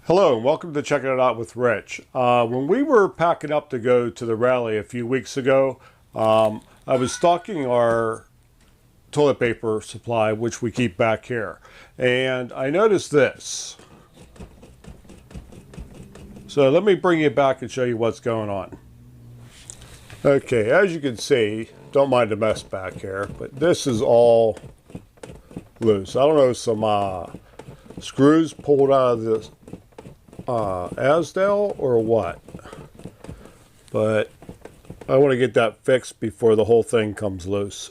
Hello and welcome to Checking It Out with Rich. When we were packing up to go to the rally a few weeks ago, I was stocking our toilet paper supply, which we keep back here. And I noticed this. So let me bring you back and show you what's going on. Okay, as you can see, don't mind the mess back here, but this is all loose. I don't know, some screws pulled out of this Azdel or what, but I want to get that fixed before the whole thing comes loose.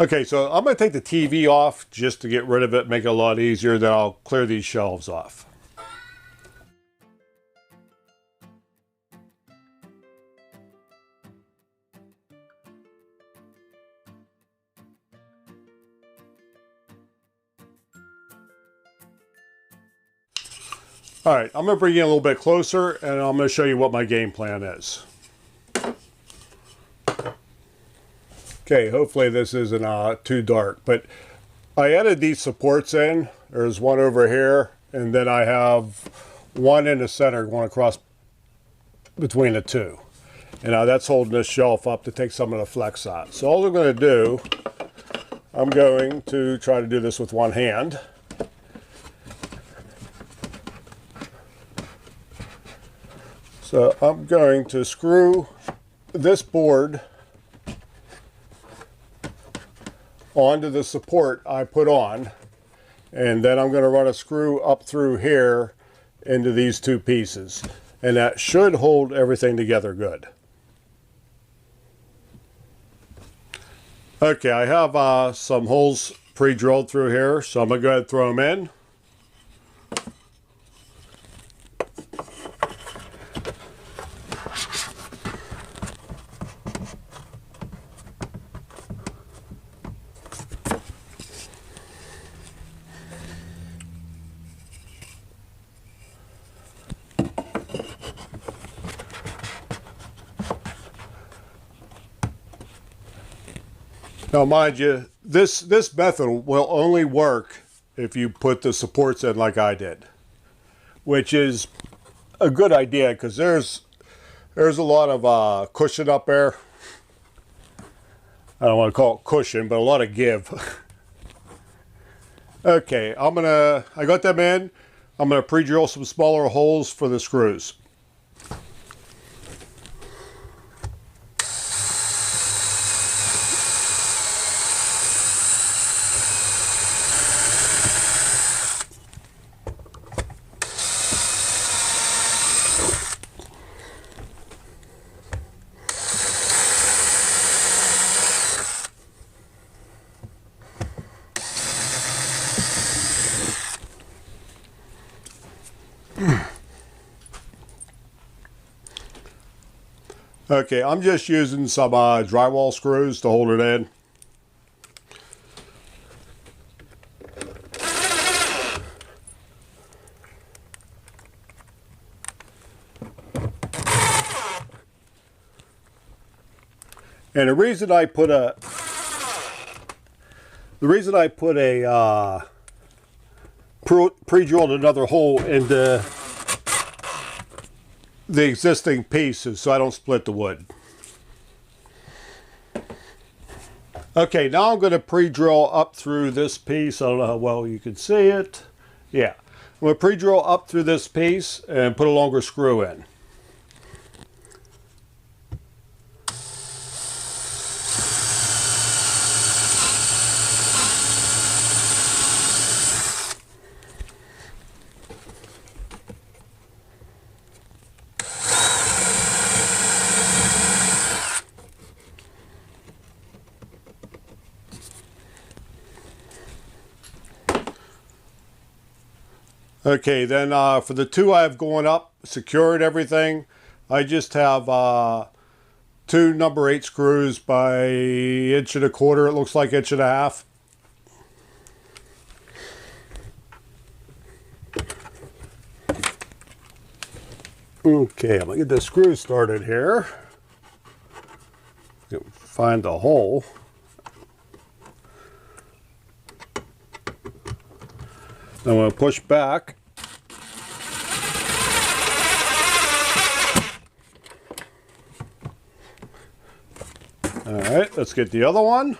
Okay, so I'm going to take the TV off just to get rid of it, make it a lot easier. Then I'll clear these shelves off. All right, I'm going to bring you in a little bit closer and I'm going to show you what my game plan is. Okay, hopefully this isn't too dark, but I added these supports in. There's one over here, and then I have one in the center going across between the two. And that's holding this shelf up to take some of the flex out. So all I'm going to do, I'm going to try to do this with one hand. So I'm going to screw this board onto the support I put on, and then I'm going to run a screw up through here into these two pieces, and that should hold everything together good. Okay, I have some holes pre-drilled through here, so I'm going to go ahead and throw them in. Now, mind you, this method will only work if you put the supports in like I did, which is a good idea because there's a lot of cushion up there. I don't want to call it cushion, but a lot of give. Okay, I got them in. I'm gonna pre-drill some smaller holes for the screws. Okay, I'm just using some drywall screws to hold it in. And the reason I put a pre-drilled another hole into the existing pieces so I don't split the wood. Okay, now I'm going to pre-drill up through this piece. I don't know how well you can see it. Yeah, I'm going to pre-drill up through this piece and put a longer screw in. Okay, then for the two I have going up, secured everything, I just have two number 8 screws by 1 1/4 inches, it looks like 1 1/2 inches. Okay, I'm going to get the screw started here. Find the hole. I'm going to push back All right, let's get the other one.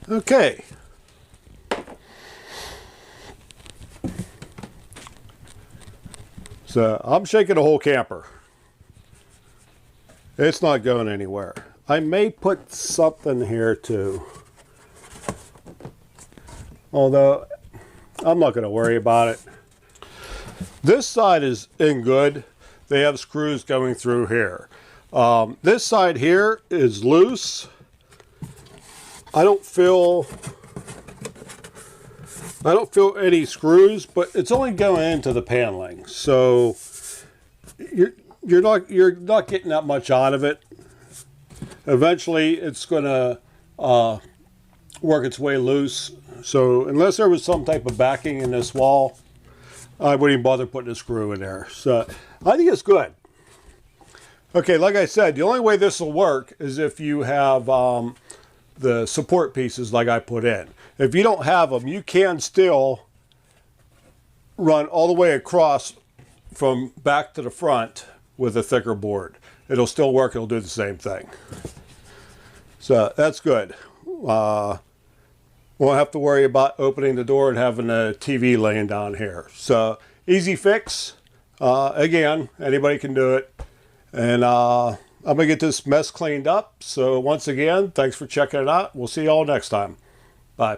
Okay. So I'm shaking the whole camper. It's not going anywhere. I may put something here too. Although I'm not going to worry about it. This side is in good. They have screws going through here. This side here is loose. I don't feel any screws, but it's only going into the paneling, so you're not getting that much out of it. Eventually, it's going to work its way loose. So unless there was some type of backing in this wall, I wouldn't even bother putting a screw in there. So I think it's good. Okay, like I said, the only way this will work is if you have the support pieces like I put in. If you don't have them, you can still run all the way across from back to the front with a thicker board. It'll still work, it'll do the same thing. So that's good. Won't have to worry about opening the door and having a TV laying down here. So easy fix. Again, anybody can do it. And I'm going to get this mess cleaned up. So once again, thanks for checking it out. We'll see you all next time. Bye.